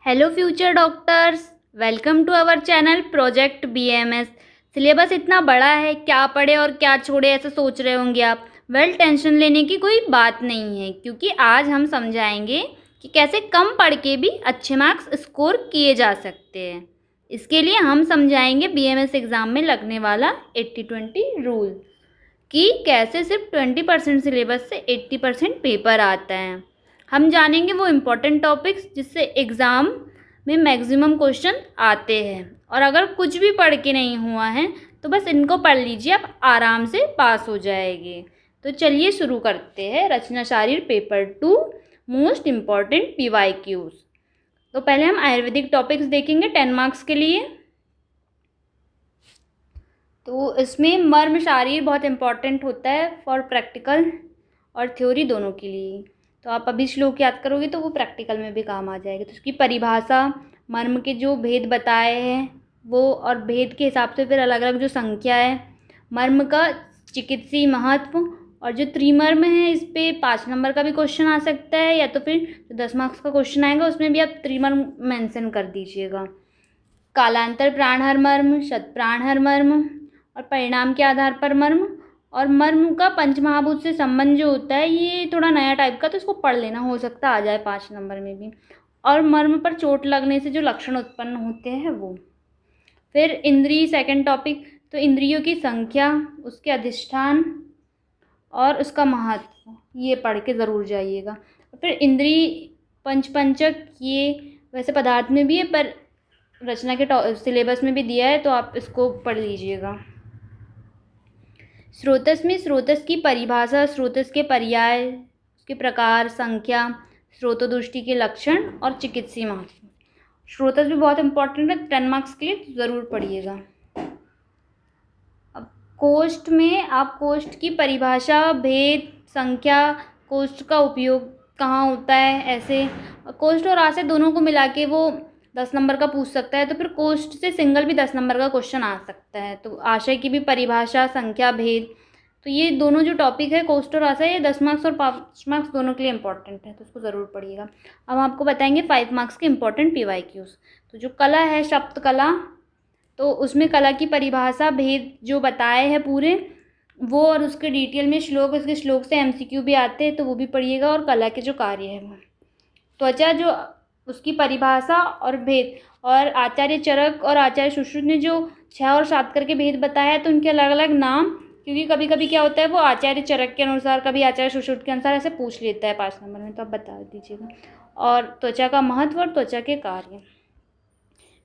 Hello future doctors, welcome to our channel project BMS. Syllabus इतना बड़ा है, क्या पढ़े और क्या छोड़े ऐसा सोच रहे होंगे आप। टेंशन लेने की कोई बात नहीं है, क्योंकि आज हम समझाएंगे कि कैसे कम पढ़ के भी अच्छे मार्क्स स्कोर किए जा सकते हैं। इसके लिए हम समझाएंगे बीएमएस एग्ज़ाम में लगने वाला 80-20 रूल, कि कैसे सिर्फ 20% सिलेबस से 80% पेपर आता है। हम जानेंगे वो इम्पोर्टेंट टॉपिक्स जिससे एग्ज़ाम में मैक्सिमम क्वेश्चन आते हैं। और अगर कुछ भी पढ़ के नहीं हुआ है तो बस इनको पढ़ लीजिए, आप आराम से पास हो जाएंगे। तो चलिए शुरू करते हैं। रचना शारीर पेपर 2 मोस्ट इम्पॉर्टेंट PYQs। तो पहले हम आयुर्वेदिक टॉपिक्स देखेंगे 10 मार्क्स के लिए। तो इसमें मर्म शारीर बहुत इम्पॉर्टेंट होता है फॉर प्रैक्टिकल और थ्योरी दोनों के लिए। तो आप अभी श्लोक याद करोगे तो वो प्रैक्टिकल में भी काम आ जाएगा। तो उसकी परिभाषा, मर्म के जो भेद बताए हैं वो, और भेद के हिसाब से फिर अलग अलग जो संख्या है, मर्म का चिकित्सीय महत्व, और जो त्रिमर्म है इस पे 5 नंबर का भी क्वेश्चन आ सकता है, या तो फिर 10 मार्क्स का क्वेश्चन आएगा उसमें भी आप त्रिमर्म मेंशन कर दीजिएगा। कालांतर प्राणहर मर्म, शत प्राणहर मर्म, और परिणाम के आधार पर मर्म। और मर्म का पंचमहाभूत से संबंध जो होता है ये थोड़ा नया टाइप का, तो इसको पढ़ लेना, हो सकता आ जाए 5 नंबर में भी। और मर्म पर चोट लगने से जो लक्षण उत्पन्न होते हैं वो। फिर इंद्रिय सेकंड टॉपिक, तो इंद्रियों की संख्या, उसके अधिष्ठान और उसका महत्व, ये पढ़ के ज़रूर जाइएगा। फिर इंद्रिय पंचक, ये वैसे पदार्थ में भी है पर रचना के सिलेबस में भी दिया है, तो आप इसको पढ़ लीजिएगा। स्रोतस में स्रोतस की परिभाषा, स्रोतस के पर्याय, उसके प्रकार, संख्या, स्रोतोदृष्टि के लक्षण और चिकित्सीय महत्व। स्रोतस भी बहुत इंपॉर्टेंट है, 10 मार्क्स के लिए ज़रूर पढ़िएगा। अब कोष्ठ में आप कोष्ठ की परिभाषा, भेद, संख्या, कोष्ठ का उपयोग कहाँ होता है, ऐसे कोष्ठ और आशय दोनों को मिला के वो 10 नंबर का पूछ सकता है। तो फिर कोष्ठ से सिंगल भी 10 नंबर का क्वेश्चन आ सकता है। तो आशय की भी परिभाषा, संख्या, भेद, तो ये दोनों जो टॉपिक है कोष्ठ और आशय, ये 10 मार्क्स और 5 मार्क्स दोनों के लिए इंपॉर्टेंट है, तो उसको ज़रूर पढ़िएगा। अब आपको बताएंगे 5 मार्क्स के इंपॉर्टेंट PYQs। तो जो कला है, शब्द कला, तो उसमें कला की परिभाषा, भेद जो बताए हैं पूरे वो, और उसके डिटेल में श्लोक, उसके श्लोक से MCQ भी आते हैं तो वो भी पढ़िएगा। और कला के जो कार्य है वो, त्वचा जो उसकी परिभाषा और भेद, और आचार्य चरक और आचार्य सुश्रुत ने जो 6 और 7 करके भेद बताया है तो उनके अलग अलग नाम, क्योंकि कभी कभी क्या होता है वो आचार्य चरक के अनुसार, कभी आचार्य सुश्रुत के अनुसार ऐसे पूछ लेता है 5 नंबर में, तो आप बता दीजिएगा। और त्वचा का महत्व और त्वचा के कार्य।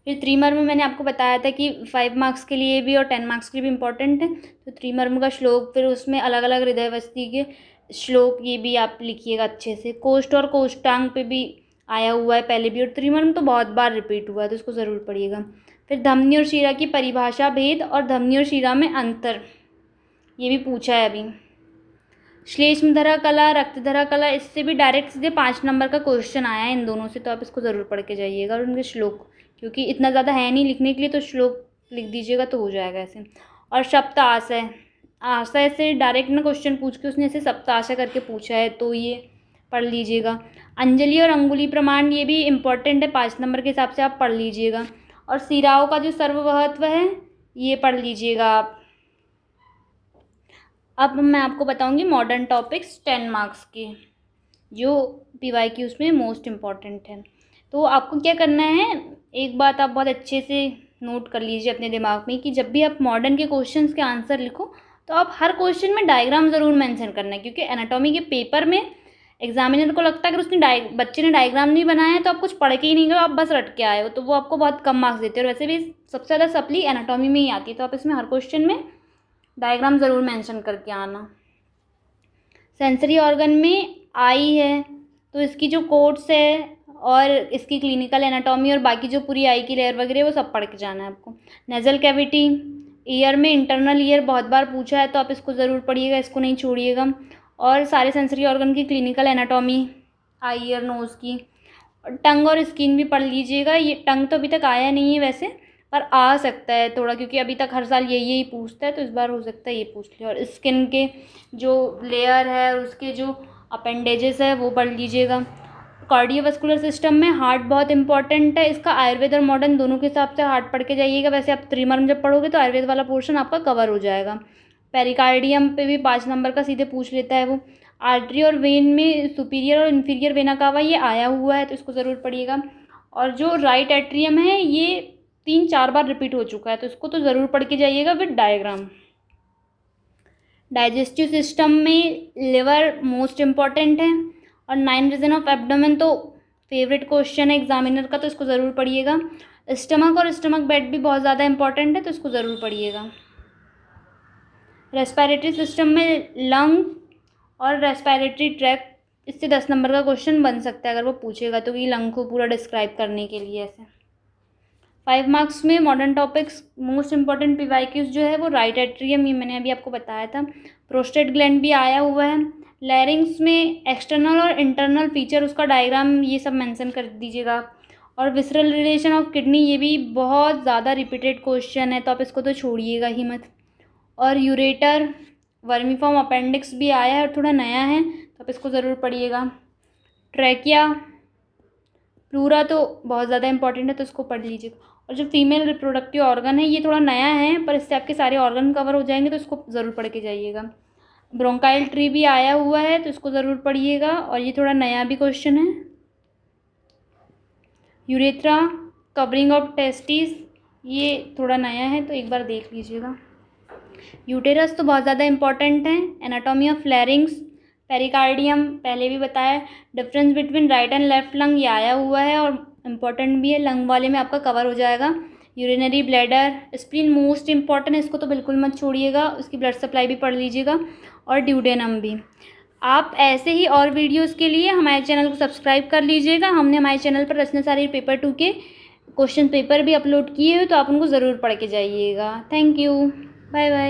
फिर त्रिमर्म में मैंने आपको बताया था कि 5 मार्क्स के लिए भी और 10 मार्क्स के लिए भी इम्पोर्टेंट है। तो त्रिमर्म का श्लोक, फिर उसमें अलग अलग हृदयवस्ती के श्लोक, ये भी आप लिखिएगा अच्छे से। कोष्ठ और कोष्ठांग पे भी आया हुआ है पहले भी, और त्रिमर्म तो बहुत बार रिपीट हुआ है तो उसको ज़रूर पढ़िएगा। फिर धमनी और शिरा की परिभाषा, भेद, और धमनी और शिरा में अंतर, ये भी पूछा है अभी। श्लेष्मधरा कला, रक्तधरा कला, इससे भी डायरेक्ट सीधे 5 नंबर का क्वेश्चन आया है इन दोनों से, तो आप इसको ज़रूर पढ़ के जाइएगा। और उनके श्लोक, क्योंकि इतना ज़्यादा है नहीं लिखने के लिए, तो श्लोक लिख दीजिएगा तो हो जाएगा ऐसे। और सप्त आशय, आशय से डायरेक्ट ना क्वेश्चन पूछ के उसने ऐसे सप्त आशय करके पूछा है, तो ये पढ़ लीजिएगा। अंजलि और अंगुली प्रमाण, ये भी इम्पॉर्टेंट है, 5 नंबर के हिसाब से आप पढ़ लीजिएगा। और सिराओं का जो सर्ववहत्व है ये पढ़ लीजिएगा आप। अब मैं आपको बताऊंगी मॉडर्न टॉपिक्स 10 मार्क्स के, जो PYQs में मोस्ट इम्पॉर्टेंट है। तो आपको क्या करना है, एक बात आप बहुत अच्छे से नोट कर लीजिए अपने दिमाग में, कि जब भी आप मॉडर्न के क्वेश्चंस के आंसर लिखो तो आप हर क्वेश्चन में डायग्राम ज़रूर मेंशन करना है, क्योंकि एनाटॉमी के पेपर में एग्जामिनर को लगता है अगर उसने बच्चे ने डायग्राम नहीं बनाया है तो आप कुछ पढ़ के ही नहीं गए, आप बस रट के आए हो, तो वो आपको बहुत कम मार्क्स देते हैं। और वैसे भी सबसे ज़्यादा सप्ली एनाटॉमी में ही आती है, तो आप इसमें हर क्वेश्चन में डायग्राम ज़रूर मेंशन करके आना। सेंसरी ऑर्गन में आई है तो इसकी जो कोड्स है और इसकी क्लिनिकल एनाटॉमी और बाकी जो पूरी आई की लेयर वगैरह वो सब पढ़ के जाना है आपको। नेजल कैविटी, ईयर में इंटरनल ईयर बहुत बार पूछा है तो आप इसको ज़रूर पढ़िएगा, इसको नहीं छोड़िएगा। और सारे सेंसरी ऑर्गन की क्लिनिकल एनाटॉमी, आई, ईयर, नोज़ की। और टंग और स्किन भी पढ़ लीजिएगा। ये टंग तो अभी तक आया नहीं है वैसे, पर आ सकता है थोड़ा, क्योंकि अभी तक हर साल यही पूछता है, तो इस बार हो सकता है ये पूछ ले। और स्किन के जो लेयर है उसके जो अपेंडेजेस है वो पढ़ लीजिएगा। कार्डियोवास्कुलर सिस्टम में हार्ट बहुत इंपॉर्टेंट है, इसका आयुर्वेद और मॉडर्न दोनों के हिसाब से हार्ट पढ़ के जाइएगा। वैसे आप त्रिमर्म जब पढ़ोगे तो आयुर्वेद वाला पोर्शन आपका कवर हो जाएगा। पेरिकार्डियम पे भी 5 नंबर का सीधे पूछ लेता है वो। आर्टरी और वेन में सुपीरियर और इन्फीरियर वेना कावा ये आया हुआ है, तो इसको ज़रूर पढ़िएगा। और जो राइट एट्रियम है ये 3-4 बार रिपीट हो चुका है, तो इसको तो ज़रूर पढ़ के जाइएगा विद डायग्राम। डाइजेस्टिव सिस्टम में लिवर मोस्ट इम्पॉर्टेंट है। और 9 रीजन ऑफ एब्डोमेन तो फेवरेट क्वेश्चन है एग्जामिनर का, तो इसको ज़रूर पढ़िएगा। स्टमक और स्टमक बेड भी बहुत ज़्यादा इंपॉर्टेंट है, तो इसको ज़रूर पढ़िएगा। रेस्पिरेटरी सिस्टम में लंग और रेस्पिरेटरी ट्रैक्ट, इससे 10 नंबर का क्वेश्चन बन सकता है अगर वो पूछेगा तो, कि लंग को पूरा डिस्क्राइब करने के लिए ऐसे। 5 मार्क्स में modern topics most important PYQs जो है वो राइट एट्रियम, ये मैंने अभी आपको बताया था। प्रोस्टेट ग्लैंड भी आया हुआ है। लैरिंग्स में एक्सटर्नल और इंटरनल फीचर, उसका डायग्राम ये सब मेंशन कर दीजिएगा। और विसरल रिलेशन ऑफ किडनी, ये भी बहुत ज़्यादा रिपीटेड क्वेश्चन है, तो आप इसको तो छोड़िएगा ही मत। और यूरेटर वर्मीफॉर्म अपेंडिक्स भी आया है और थोड़ा नया है, तो आप इसको ज़रूर पढ़िएगा। ट्रैकिया प्लूरा तो बहुत ज़्यादा इंपॉर्टेंट है, तो इसको पढ़ लीजिएगा। और जो फीमेल रिप्रोडक्टिव ऑर्गन है ये थोड़ा नया है, पर इससे आपके सारे ऑर्गन कवर हो जाएंगे, तो इसको ज़रूर पढ़ के जाइएगा। ब्रोंकाइल ट्री भी आया हुआ है, तो इसको ज़रूर पढ़िएगा, और ये थोड़ा नया भी क्वेश्चन है। यूरेथ्रा कवरिंग ऑफ टेस्टिस, ये थोड़ा नया है, तो एक बार देख लीजिएगा। यूटेरस तो बहुत ज़्यादा इंपॉर्टेंट है। एनाटॉमी ऑफ लैरिंग्स, पेरिकार्डियम पहले भी बताया। Difference between right and left lung, ये आया हुआ है और इम्पॉर्टेंट भी है, लंग वाले में आपका कवर हो जाएगा। Urinary bladder, spleen most important है, इसको तो बिल्कुल मत छोड़िएगा, उसकी ब्लड सप्लाई भी पढ़ लीजिएगा। और ड्यूडेनम भी। आप ऐसे ही और वीडियोस के लिए हमारे चैनल को सब्सक्राइब कर लीजिएगा। हमने हमारे चैनल पर रचना सारी पेपर 2 के क्वेश्चन पेपर भी अपलोड किए हुए, तो आप उनको ज़रूर पढ़ के जाइएगा। Thank you, bye bye.